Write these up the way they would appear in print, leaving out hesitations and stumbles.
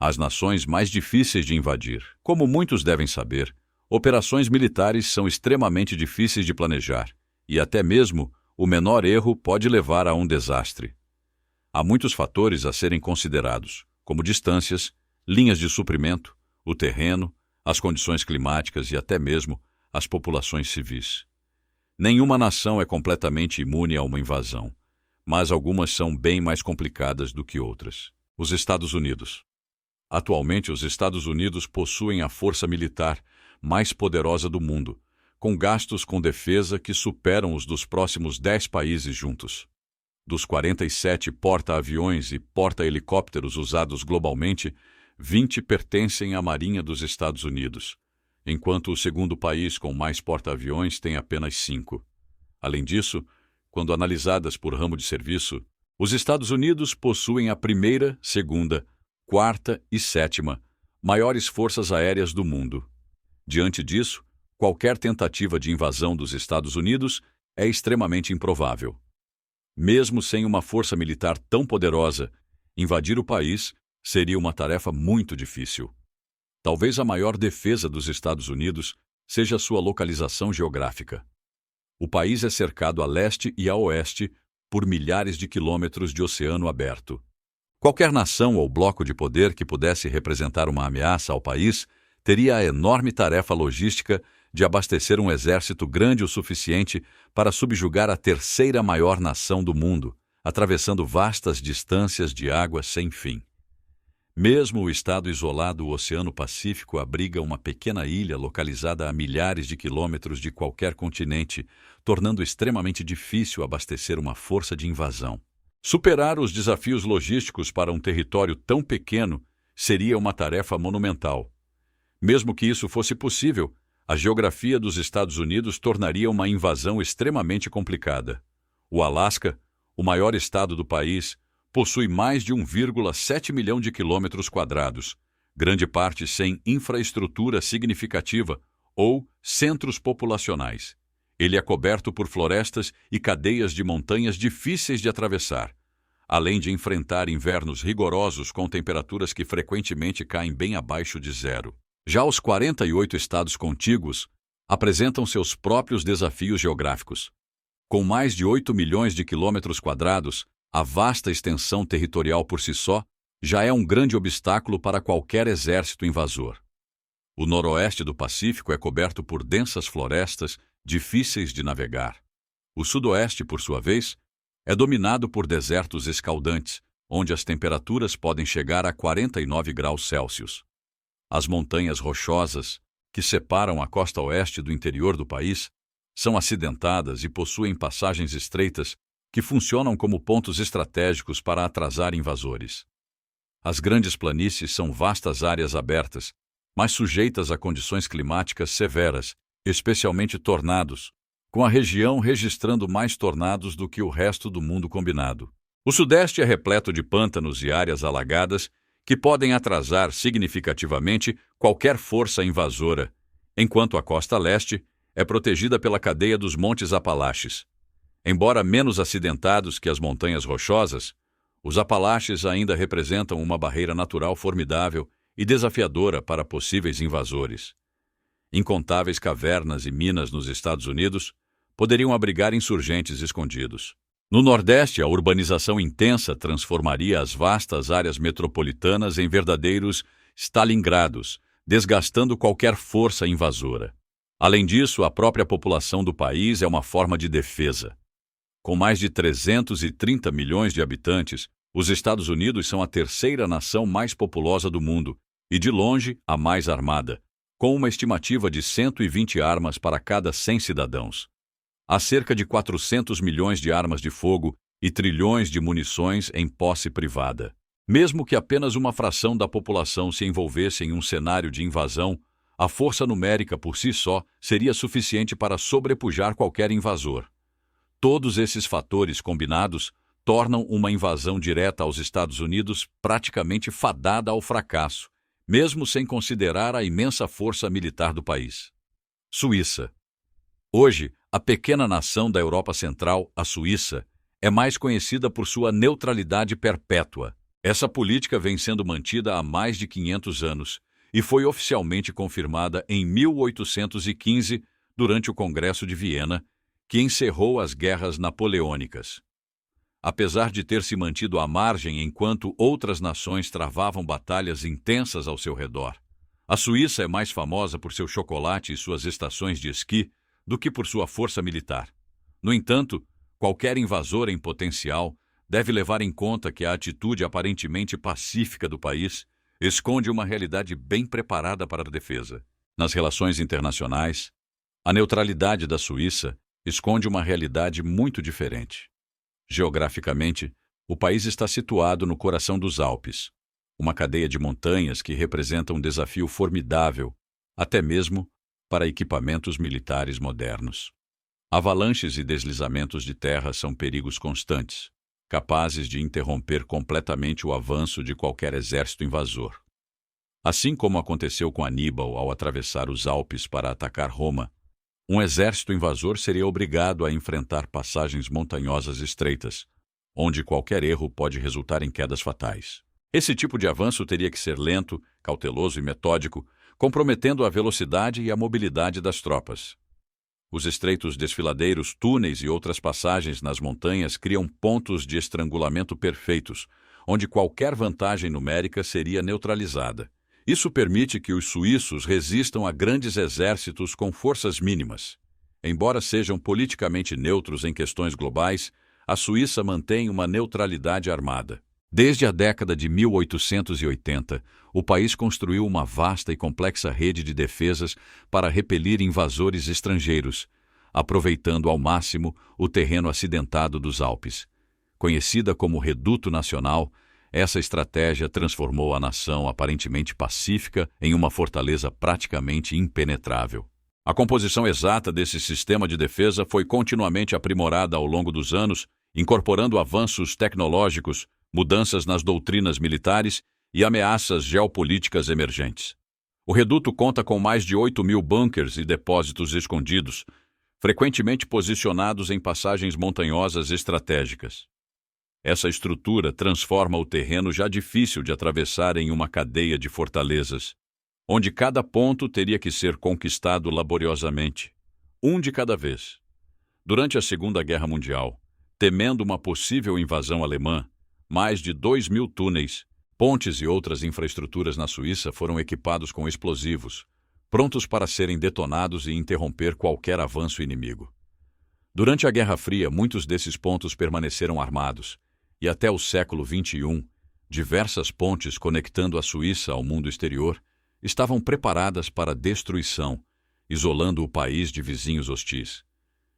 as nações mais difíceis de invadir. Como muitos devem saber, operações militares são extremamente difíceis de planejar e até mesmo o menor erro pode levar a um desastre. Há muitos fatores a serem considerados, como distâncias, linhas de suprimento, o terreno, as condições climáticas e até mesmo as populações civis. Nenhuma nação é completamente imune a uma invasão, mas algumas são bem mais complicadas do que outras. Os Estados Unidos. Atualmente, os Estados Unidos possuem a força militar mais poderosa do mundo, com gastos com defesa que superam os dos próximos 10 países juntos. Dos 47 porta-aviões e porta-helicópteros usados globalmente, 20 pertencem à Marinha dos Estados Unidos, enquanto o segundo país com mais porta-aviões tem apenas 5. Além disso, quando analisadas por ramo de serviço, os Estados Unidos possuem a primeira, segunda, quarta e sétima maiores forças aéreas do mundo. Diante disso, qualquer tentativa de invasão dos Estados Unidos é extremamente improvável. Mesmo sem uma força militar tão poderosa, invadir o país seria uma tarefa muito difícil. Talvez a maior defesa dos Estados Unidos seja sua localização geográfica. O país é cercado a leste e a oeste por milhares de quilômetros de oceano aberto. Qualquer nação ou bloco de poder que pudesse representar uma ameaça ao país teria a enorme tarefa logística de abastecer um exército grande o suficiente para subjugar a terceira maior nação do mundo, atravessando vastas distâncias de água sem fim. Mesmo o estado isolado, o Oceano Pacífico abriga uma pequena ilha localizada a milhares de quilômetros de qualquer continente, tornando extremamente difícil abastecer uma força de invasão. Superar os desafios logísticos para um território tão pequeno seria uma tarefa monumental. Mesmo que isso fosse possível, a geografia dos Estados Unidos tornaria uma invasão extremamente complicada. O Alasca, o maior estado do país, possui mais de 1,7 milhão de quilômetros quadrados, grande parte sem infraestrutura significativa ou centros populacionais. Ele é coberto por florestas e cadeias de montanhas difíceis de atravessar, além de enfrentar invernos rigorosos com temperaturas que frequentemente caem bem abaixo de zero. Já os 48 estados contíguos apresentam seus próprios desafios geográficos. Com mais de 8 milhões de quilômetros quadrados, a vasta extensão territorial por si só já é um grande obstáculo para qualquer exército invasor. O noroeste do Pacífico é coberto por densas florestas difíceis de navegar. O sudoeste, por sua vez, é dominado por desertos escaldantes, onde as temperaturas podem chegar a 49 graus Celsius. As montanhas rochosas, que separam a costa oeste do interior do país, são acidentadas e possuem passagens estreitas que funcionam como pontos estratégicos para atrasar invasores. As grandes planícies são vastas áreas abertas, mas sujeitas a condições climáticas severas, especialmente tornados, com a região registrando mais tornados do que o resto do mundo combinado. O sudeste é repleto de pântanos e áreas alagadas que podem atrasar significativamente qualquer força invasora, enquanto a costa leste é protegida pela cadeia dos Montes Apalaches. Embora menos acidentados que as montanhas rochosas, os Apalaches ainda representam uma barreira natural formidável e desafiadora para possíveis invasores. Incontáveis cavernas e minas nos Estados Unidos poderiam abrigar insurgentes escondidos. No Nordeste, a urbanização intensa transformaria as vastas áreas metropolitanas em verdadeiros Stalingrados, desgastando qualquer força invasora. Além disso, a própria população do país é uma forma de defesa. Com mais de 330 milhões de habitantes, os Estados Unidos são a terceira nação mais populosa do mundo e, de longe, a mais armada, com uma estimativa de 120 armas para cada 100 cidadãos. Há cerca de 400 milhões de armas de fogo e trilhões de munições em posse privada. Mesmo que apenas uma fração da população se envolvesse em um cenário de invasão, a força numérica por si só seria suficiente para sobrepujar qualquer invasor. Todos esses fatores combinados tornam uma invasão direta aos Estados Unidos praticamente fadada ao fracasso, mesmo sem considerar a imensa força militar do país. Suíça. Hoje, a pequena nação da Europa Central, a Suíça, é mais conhecida por sua neutralidade perpétua. Essa política vem sendo mantida há mais de 500 anos e foi oficialmente confirmada em 1815 durante o Congresso de Viena, que encerrou as guerras napoleônicas. Apesar de ter se mantido à margem enquanto outras nações travavam batalhas intensas ao seu redor, a Suíça é mais famosa por seu chocolate e suas estações de esqui do que por sua força militar. No entanto, qualquer invasor em potencial deve levar em conta que a atitude aparentemente pacífica do país esconde uma realidade bem preparada para a defesa. Nas relações internacionais, a neutralidade da Suíça esconde uma realidade muito diferente. Geograficamente, o país está situado no coração dos Alpes, uma cadeia de montanhas que representa um desafio formidável, até mesmo para equipamentos militares modernos. Avalanches e deslizamentos de terra são perigos constantes, capazes de interromper completamente o avanço de qualquer exército invasor. Assim como aconteceu com Aníbal ao atravessar os Alpes para atacar Roma, um exército invasor seria obrigado a enfrentar passagens montanhosas estreitas, onde qualquer erro pode resultar em quedas fatais. Esse tipo de avanço teria que ser lento, cauteloso e metódico, comprometendo a velocidade e a mobilidade das tropas. Os estreitos desfiladeiros, túneis e outras passagens nas montanhas criam pontos de estrangulamento perfeitos, onde qualquer vantagem numérica seria neutralizada. Isso permite que os suíços resistam a grandes exércitos com forças mínimas. Embora sejam politicamente neutros em questões globais, a Suíça mantém uma neutralidade armada. Desde a década de 1880, o país construiu uma vasta e complexa rede de defesas para repelir invasores estrangeiros, aproveitando ao máximo o terreno acidentado dos Alpes. Conhecida como Reduto Nacional, essa estratégia transformou a nação aparentemente pacífica em uma fortaleza praticamente impenetrável. A composição exata desse sistema de defesa foi continuamente aprimorada ao longo dos anos, incorporando avanços tecnológicos, mudanças nas doutrinas militares e ameaças geopolíticas emergentes. O reduto conta com mais de 8.000 bunkers e depósitos escondidos, frequentemente posicionados em passagens montanhosas estratégicas. Essa estrutura transforma o terreno já difícil de atravessar em uma cadeia de fortalezas, onde cada ponto teria que ser conquistado laboriosamente, um de cada vez. Durante a Segunda Guerra Mundial, temendo uma possível invasão alemã, mais de 2.000 túneis, pontes e outras infraestruturas na Suíça foram equipados com explosivos, prontos para serem detonados e interromper qualquer avanço inimigo. Durante a Guerra Fria, muitos desses pontos permaneceram armados, e até o século XXI, diversas pontes conectando a Suíça ao mundo exterior estavam preparadas para destruição, isolando o país de vizinhos hostis.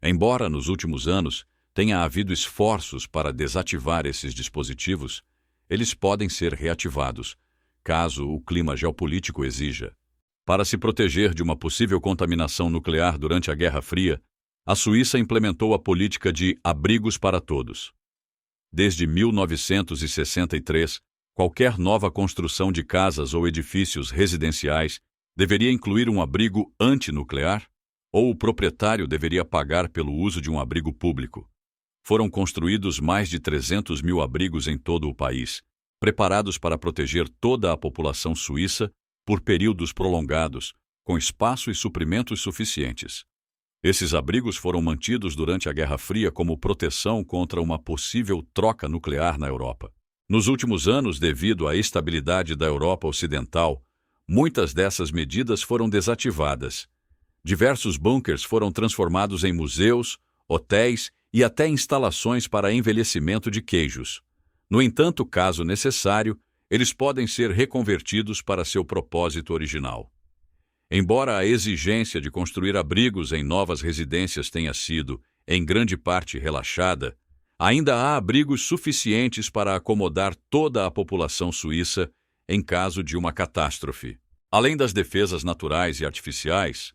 Embora, nos últimos anos, tenha havido esforços para desativar esses dispositivos, eles podem ser reativados, caso o clima geopolítico exija. Para se proteger de uma possível contaminação nuclear durante a Guerra Fria, a Suíça implementou a política de abrigos para todos. Desde 1963, qualquer nova construção de casas ou edifícios residenciais deveria incluir um abrigo antinuclear, ou o proprietário deveria pagar pelo uso de um abrigo público. Foram construídos mais de 300.000 abrigos em todo o país, preparados para proteger toda a população suíça por períodos prolongados, com espaço e suprimentos suficientes. Esses abrigos foram mantidos durante a Guerra Fria como proteção contra uma possível troca nuclear na Europa. Nos últimos anos, devido à estabilidade da Europa Ocidental, muitas dessas medidas foram desativadas. Diversos bunkers foram transformados em museus, hotéis e até instalações para envelhecimento de queijos. No entanto, caso necessário, eles podem ser reconvertidos para seu propósito original. Embora a exigência de construir abrigos em novas residências tenha sido, em grande parte, relaxada, ainda há abrigos suficientes para acomodar toda a população suíça em caso de uma catástrofe. Além das defesas naturais e artificiais,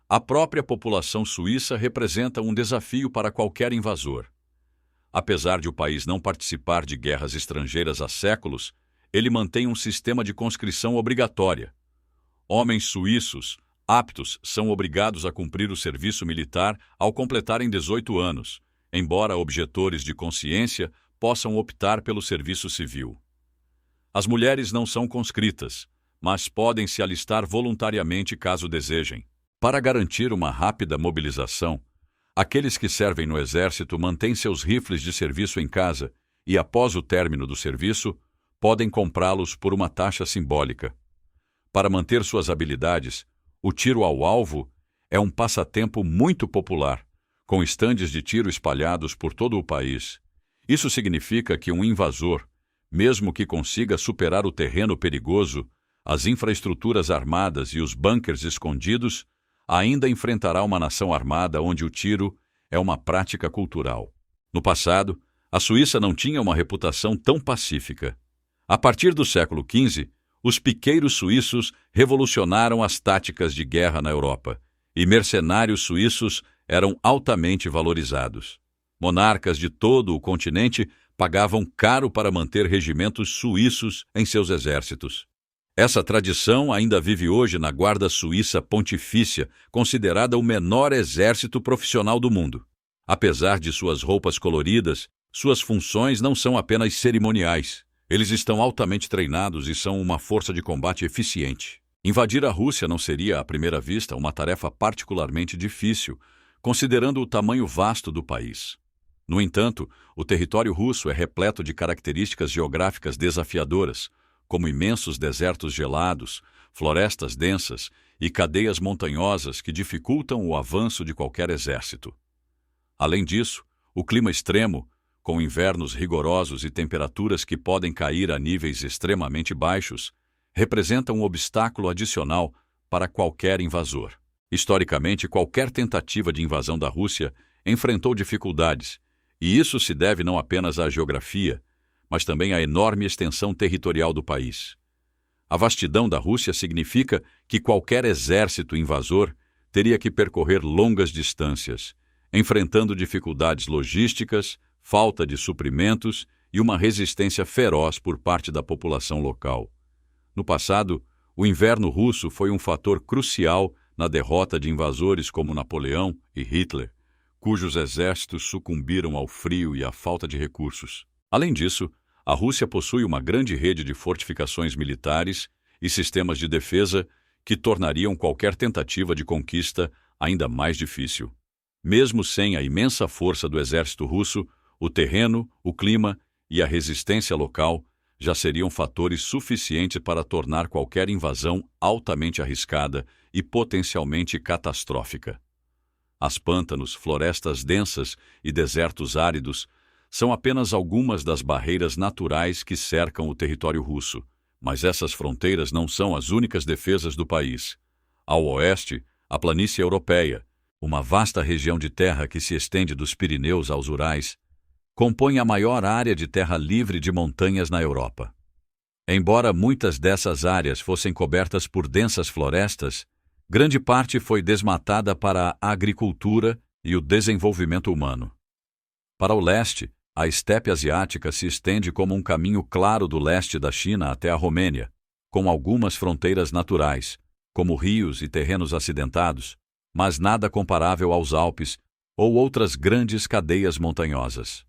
a própria população suíça representa um desafio para qualquer invasor. Apesar de o país não participar de guerras estrangeiras há séculos, ele mantém um sistema de conscrição obrigatória. Homens suíços aptos são obrigados a cumprir o serviço militar ao completarem 18 anos, embora objetores de consciência possam optar pelo serviço civil. As mulheres não são conscritas, mas podem se alistar voluntariamente caso desejem. Para garantir uma rápida mobilização, aqueles que servem no exército mantêm seus rifles de serviço em casa e, após o término do serviço, podem comprá-los por uma taxa simbólica. Para manter suas habilidades, o tiro ao alvo é um passatempo muito popular, com estandes de tiro espalhados por todo o país. Isso significa que um invasor, mesmo que consiga superar o terreno perigoso, as infraestruturas armadas e os bunkers escondidos, ainda enfrentará uma nação armada onde o tiro é uma prática cultural. No passado, a Suíça não tinha uma reputação tão pacífica. A partir do século XV, os piqueiros suíços revolucionaram as táticas de guerra na Europa, e mercenários suíços eram altamente valorizados. Monarcas de todo o continente pagavam caro para manter regimentos suíços em seus exércitos. Essa tradição ainda vive hoje na Guarda Suíça Pontifícia, considerada o menor exército profissional do mundo. Apesar de suas roupas coloridas, suas funções não são apenas cerimoniais. Eles estão altamente treinados e são uma força de combate eficiente. Invadir a Rússia não seria, à primeira vista, uma tarefa particularmente difícil, considerando o tamanho vasto do país. No entanto, o território russo é repleto de características geográficas desafiadoras, como imensos desertos gelados, florestas densas e cadeias montanhosas que dificultam o avanço de qualquer exército. Além disso, o clima extremo, com invernos rigorosos e temperaturas que podem cair a níveis extremamente baixos, representa um obstáculo adicional para qualquer invasor. Historicamente, qualquer tentativa de invasão da Rússia enfrentou dificuldades, e isso se deve não apenas à geografia, mas também à enorme extensão territorial do país. A vastidão da Rússia significa que qualquer exército invasor teria que percorrer longas distâncias, enfrentando dificuldades logísticas, falta de suprimentos e uma resistência feroz por parte da população local. No passado, o inverno russo foi um fator crucial na derrota de invasores como Napoleão e Hitler, cujos exércitos sucumbiram ao frio e à falta de recursos. Além disso, a Rússia possui uma grande rede de fortificações militares e sistemas de defesa que tornariam qualquer tentativa de conquista ainda mais difícil. Mesmo sem a imensa força do exército russo, o terreno, o clima e a resistência local já seriam fatores suficientes para tornar qualquer invasão altamente arriscada e potencialmente catastrófica. As pântanos, florestas densas e desertos áridos são apenas algumas das barreiras naturais que cercam o território russo, mas essas fronteiras não são as únicas defesas do país. Ao oeste, a planície europeia, uma vasta região de terra que se estende dos Pirineus aos Urais, compõe a maior área de terra livre de montanhas na Europa. Embora muitas dessas áreas fossem cobertas por densas florestas, grande parte foi desmatada para a agricultura e o desenvolvimento humano. Para o leste, a estepe asiática se estende como um caminho claro do leste da China até a Romênia, com algumas fronteiras naturais, como rios e terrenos acidentados, mas nada comparável aos Alpes ou outras grandes cadeias montanhosas.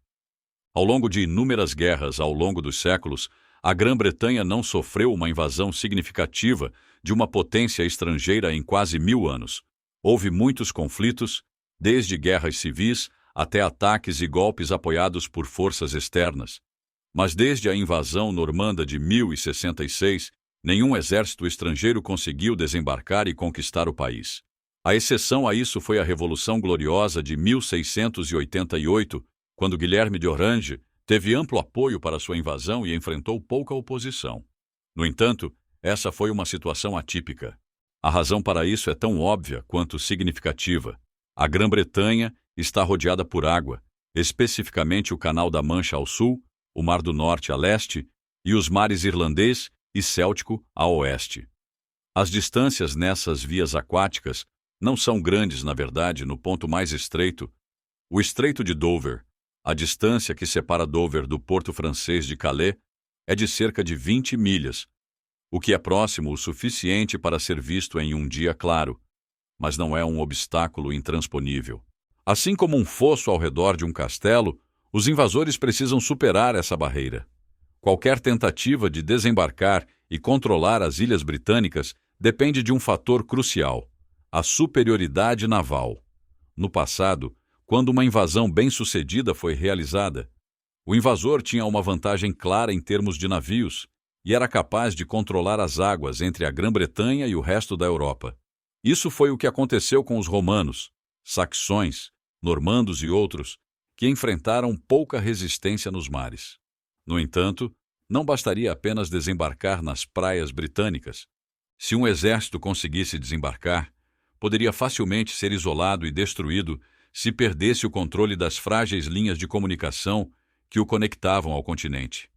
Ao longo de inúmeras guerras ao longo dos séculos, a Grã-Bretanha não sofreu uma invasão significativa de uma potência estrangeira em quase 1000 anos. Houve muitos conflitos, desde guerras civis até ataques e golpes apoiados por forças externas. Mas desde a invasão normanda de 1066, nenhum exército estrangeiro conseguiu desembarcar e conquistar o país. A exceção a isso foi a Revolução Gloriosa de 1688, quando Guilherme de Orange teve amplo apoio para sua invasão e enfrentou pouca oposição. No entanto, essa foi uma situação atípica. A razão para isso é tão óbvia quanto significativa. A Grã-Bretanha está rodeada por água, especificamente o Canal da Mancha ao sul, o Mar do Norte a leste e os mares Irlandês e Céltico a oeste. As distâncias nessas vias aquáticas não são grandes, na verdade, no ponto mais estreito, o Estreito de Dover. A distância que separa Dover do porto francês de Calais é de cerca de 20 milhas, o que é próximo o suficiente para ser visto em um dia claro, mas não é um obstáculo intransponível. Assim como um fosso ao redor de um castelo, os invasores precisam superar essa barreira. Qualquer tentativa de desembarcar e controlar as Ilhas Britânicas depende de um fator crucial: a superioridade naval. No passado, quando uma invasão bem-sucedida foi realizada, o invasor tinha uma vantagem clara em termos de navios e era capaz de controlar as águas entre a Grã-Bretanha e o resto da Europa. Isso foi o que aconteceu com os romanos, saxões, normandos e outros, que enfrentaram pouca resistência nos mares. No entanto, não bastaria apenas desembarcar nas praias britânicas. Se um exército conseguisse desembarcar, poderia facilmente ser isolado e destruído se perdesse o controle das frágeis linhas de comunicação que o conectavam ao continente.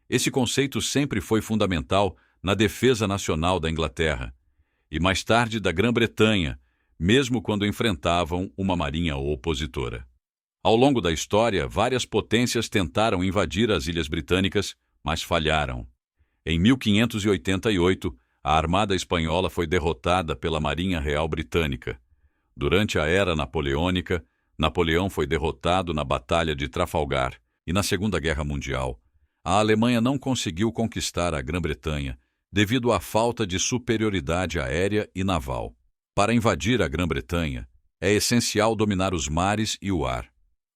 Esse conceito sempre foi fundamental na defesa nacional da Inglaterra e mais tarde da Grã-Bretanha, mesmo quando enfrentavam uma marinha opositora. Ao longo da história, várias potências tentaram invadir as Ilhas Britânicas, mas falharam. Em 1588, a Armada Espanhola foi derrotada pela Marinha Real Britânica. Durante a Era Napoleônica, Napoleão foi derrotado na Batalha de Trafalgar e na Segunda Guerra Mundial. A Alemanha não conseguiu conquistar a Grã-Bretanha devido à falta de superioridade aérea e naval. Para invadir a Grã-Bretanha, é essencial dominar os mares e o ar.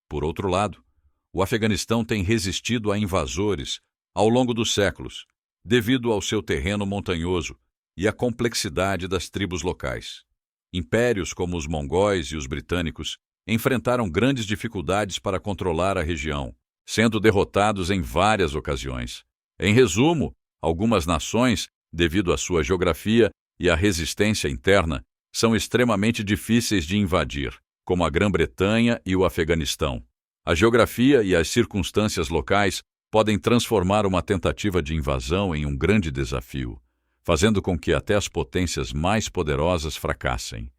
Por outro lado, o Afeganistão tem resistido a invasores ao longo dos séculos, devido ao seu terreno montanhoso e à complexidade das tribos locais. Impérios como os mongóis e os britânicos enfrentaram grandes dificuldades para controlar a região, sendo derrotados em várias ocasiões. Em resumo, algumas nações, devido à sua geografia e à resistência interna, são extremamente difíceis de invadir, como a Grã-Bretanha e o Afeganistão. A geografia e as circunstâncias locais podem transformar uma tentativa de invasão em um grande desafio, fazendo com que até as potências mais poderosas fracassem.